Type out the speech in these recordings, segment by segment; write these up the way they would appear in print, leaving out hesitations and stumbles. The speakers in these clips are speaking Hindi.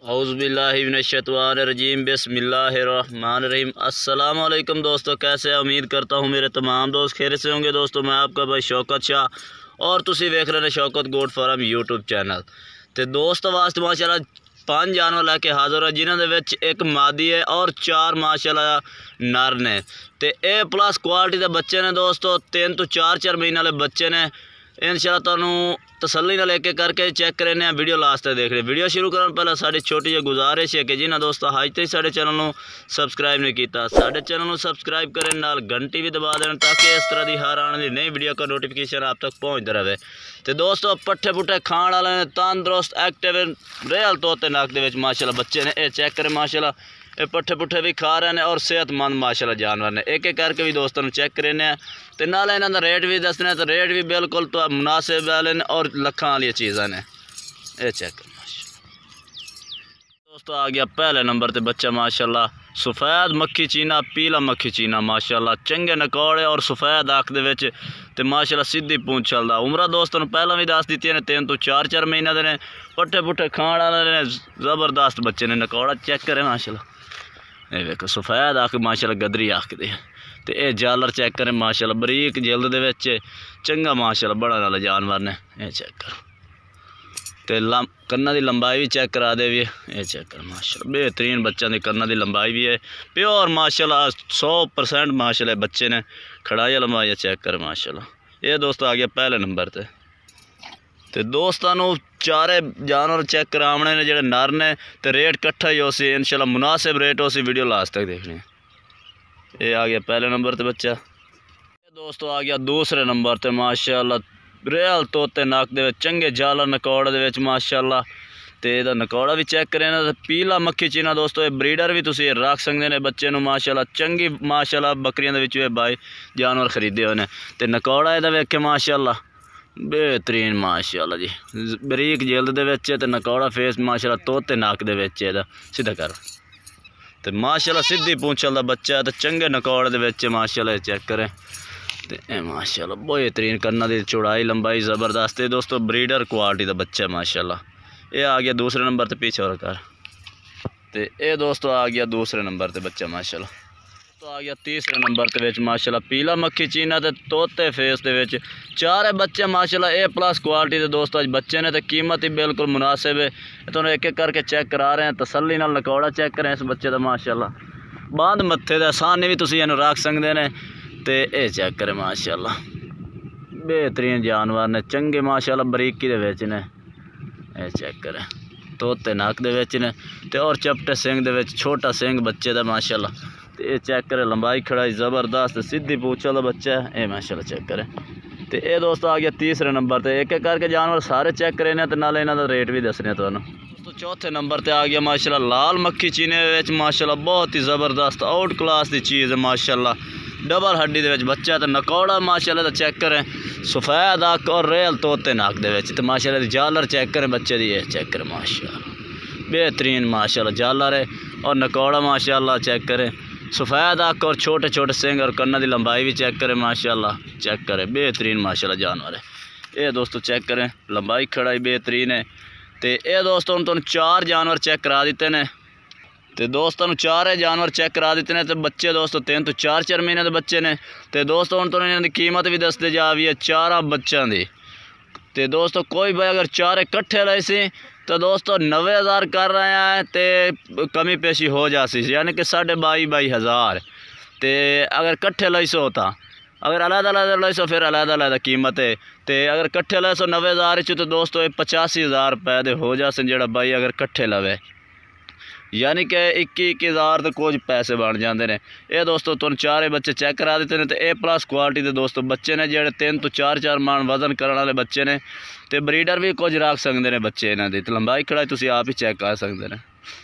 औज़ुबिल्लाहिमिनश्शैतानिर्रजीम बिस्मिल्लाहिर्रहमानिर्रहीम। अस्सलाम वालेकुम दोस्तों, कैसे उम्मीद करता हूँ मेरे तमाम दोस्त खैरियत से होंगे। दोस्तों मैं आपका भाई शौकत शाह और तुसी वेख रहे हैं Shaukat goat farm YouTube channel. तो दोस्तों वास्ते माशाल्लाह 5 जानवर लैके हाज़र है, जिन्होंने विच एक मादी है और 4 माशाल्लाह नर ने। तो ए प्लस क्वालिटी के बच्चे ने दोस्तों, 3 तो 4 महीने वाले बच्चे ने। इंशाल्लाह तुहानू तसल्ली नाल एक करके चेक करने वीडियो लास्ट तक देख रहे। वीडियो शुरू करने पहले साड़ी छोटी जी गुजारिश है कि जिन्हें दोस्तों अज तक साढ़े चैनल को सबसक्राइब नहीं किया, साढ़े चैनल को सबसक्राइब करें, नाल घंटी भी दबा दें ताकि इस तरह की हर आने वाली नई वीडियो का नोटिफिकेशन आप तक पहुँचता रहे। तो दोस्तों पट्ठे पुट्ठे खाण वाले तंदुरुस्त एक्टिव रेल तोते नक के माशाल्लाह बच्चे ने। ये चेक करें माशाल्लाह, ये पट्ठे पुट्ठे भी खा रहे हैं और सेहतमंद माशाल्लाह जानवर ने। एक एक करके भी दोस्तों चेक करें तो नाल इन्हों का रेट भी दसने। तो रेट भी बिल्कुल तो मुनासिब वाले ने और लखां वाली चीज़ा ने। ये चेक कर दोस्तों, आ गया पहले नंबर पर बच्चा माशाल्लाह सफ़ैद मक्खी चीना, पीला मक्खी चीना माशाल्लाह, चंगे नकौड़े और सफ़ैद अख दे ते माशाल्लाह सीधी पूंछ चलदा। उम्र दोस्तों पहला भी दस दी ने, 3 तो 4 महीने के ने। पट्ठे पुट्ठे खाण वाले ने, ज़बरदस्त बच्चे ने। नकौड़ा चेक करें माशाल्लाह, ये देखो सफ़ैद अख माशाल्लाह गदरी अख दे। तो ये जालर चेक करें माशाल्लाह, बरीक जिल्द दे विच चंगा माशाल्लाह बड़ा नाल जानवर ने। ये चेक कर तो कन्ना की लंबाई भी चेक करा दे भी। ये चेक कर माशाल्लाह बेहतरीन बच्चों की कन्ना की लंबाई भी है, प्योर माशाल्लाह 100% माशाल्लाह बच्चे ने। खड़ाई लंबाई चेक कर माशाल्लाह। ये दोस्तों आ गया पहले नंबर पर। तो दोस्तों चारे जानवर चेक कराने ने जोड़े नर ने। तो रेट कट्ठा ही हो सी इंशाल्लाह मुनासिब रेट हो सी। वीडियो लास्ट तक देखनी। ये आ गया पहले नंबर पर बच्चा। ये दोस्तों आ गया दूसरे नंबर पर माशाल्लाह, रेल तोते नक दे चंगे जालर नकौड़े दे माशाल्लाह। तो यदा नकौड़ा भी चेक करें ना, तो पीला मक्खी चीना दोस्तों ये ब्रीडर भी तुम रख सकते हैं बच्चे को माशाल्लाह। चंगी माशाल्लाह बकरियों के भाई जानवर खरीदे हुए हैं। तो नकौड़ा यदा वेखे माशाल्लाह बेहतरीन माशाल्लाह जी, बरीक जिल्द दे विच ते नकौड़ा फेस माशाल्लाह तोते नक दे विच सीधा कर। तो माशाल्लाह सीधी पूंछल दा बच्चा तो चंगे नकौड़े दे विच माशाल्लाह चेक करें। तो माशाल्लाह बेहतरीन कन्ना दी चौड़ाई लंबाई ज़बरदस्त है दोस्तों, ब्रीडर क्वालिटी का बच्चा माशाल्लाह। ये आ गया दूसरे नंबर पर, पीछे और कर। तो ये दोस्तों आ गया दूसरे नंबर पर बच्चा माशाल्लाह। तो आ गया तीसरे नंबर के माशाल्लाह, पीला मक्खी चीना ते तोते फेस के 4 बच्चे माशाल्लाह। ए प्लस क्वालिटी के दोस्तों बच्चे ने। तो कीमत ही बिल्कुल मुनासिब है। तो एक एक करके चेक करा रहे हैं, तसल्ली नाल नकौड़ा चेक करें इस बच्चे का माशाल्लाह। बांध मत्थे का सामने भी तुम इन्हू रख सकते हैं। तो ये चेक करें माशाल्लाह बेहतरीन जानवर ने, चंगे माशाल्लाह बरीकी दे ने। ये चेक करें तोते नक दे ने ते और चपटे सिंह दे छोटा सिंह बच्चे का माशाल्लाह। तो ये चेक करें लंबाई खड़ाई ज़बरदस्त, सीधी पूंछल का बच्चा है। ये माशाल्लाह चेक करें। तो ये दोस्तों आ गया तीसरे नंबर पर। एक एक करके जानवर सारे चेक करें तो नाले इन्हों का रेट भी दसने तुहानू। दोस्तों चौथे नंबर पर आ गया माशाल्लाह लाल मक्खी चीने माशाल्लाह, बहुत ही ज़बरदस्त आउट क्लास की चीज़ है माशाल्लाह। डबल हड्डी दे बच्चा। तो नकौड़ा माशाल्लाह तो चेक करें सफ़ैद अख और रेल तोते नक दे तो माशाल्लाह जालर चेक करें बच्चे दी। ये चेक करें माशाल्लाह बेहतरीन माशाल्लाह जालर है और नकौड़ा माशाल्लाह चेक करें सफ़ैद अख और छोटे छोटे सिंग और कन्ना की लंबाई भी चेक करें माशाल्लाह। चेक करें बेहतरीन माशाल्लाह जानवर है। ये दोस्तों चेक करें लंबाई खड़ाई बेहतरीन है। तो ये दोस्तों तुम 4 जानवर चेक करा दिते ने। तो दोस्तों 4 जानवर चेक करा दिते हैं। तो बच्चे दोस्तों 3 तो 4 महीने के बच्चे ने। तो दोस्तों हम तो इन्हों की कीमत भी दसते जा भी है 4 बच्चों की। तो दोस्तों कोई भाई अगर 4 इकट्ठे लाए सी तो दोस्तों 90,000 कर रहे हैं। तो कमी पेशी हो जाती यानी कि 22,000। तो अगर कट्ठे लाई सो होता, अगर अलग लाई सो फिर अलग कीमत है। तो अगर कट्ठे लाई सो 90,000 तो दोस्तों 85,000 रुपए दे हो जाते जोड़ा भाई अगर कट्ठे लवे, यानी कि 21,000 तो कुछ पैसे बन जाते हैं। ये दोस्तों तुम 4 बच्चे चेक करा देते हैं। तो ए प्लस क्वालिटी के दोस्तों बच्चे ने जोड़े 3 तो 4 मन वजन करने वाले बच्चे ने। तो ब्रीडर भी कुछ रख सकते हैं बच्चे इन्हों की। तो लंबाई खड़ाई तुम आप ही चेक कर सकते हैं।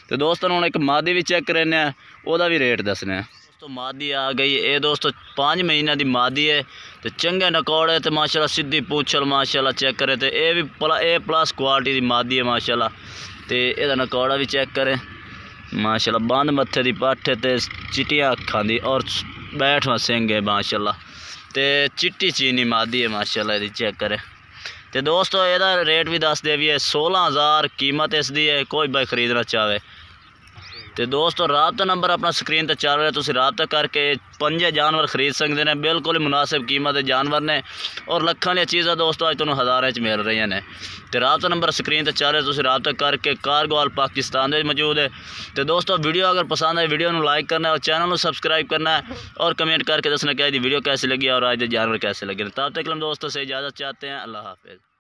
तो दोस्तों हम एक मादी भी चेक करें, वह भी रेट दसने। दोस्तों मादी आ गई। ये दोस्तों 5 महीने की मादी है। तो चंगे नकौड़े तो माशाल्लाह सीधी पूंछल माशाल्लाह चेक करें। तो ये भी ए प्लस क्वालिटी की मादी है माशाल्लाह। तो यदा नकौड़ा भी चेक करें माशाल्लाह, बंद मत्थे की पट्ठ ते चिटिया अखां दी और बैठवा सिंह है माशाल्लाह। तो चिट्टी चीनी मादी है माशाल्लाह। यदि चेक करें तो दोस्तों ਇਹਦਾ रेट भी दस दे भी है 16,000 कीमत इसकी है, कोई भाई खरीदना चाहे तो दोस्तों राबता नंबर अपना स्क्रीन पर चल रहा है, तुम राबता करके 5 जानवर खरीद सकते हैं। बिल्कुल मुनासिब कीमत जानवर ने और लखां दी चीज़ां दोस्तों अज तुहानूं हज़ारां च मिल रही ने। तो राबता नंबर स्क्रीन पर चल रहा है, तुम राबता करके कारगोवाल पाकिस्तान में मौजूद है। तो दोस्तों वीडियो अगर पसंद आए वीडियो को लाइक करना है और चैनल को सबसक्राइब करना है और कमेंट करके दसना कि वीडियो कैसी लगी और आज के जानवर कैसे लगे। तब तक हम दोस्तों से इजाज़त चाहते हैं। अल्लाह हाफिज़।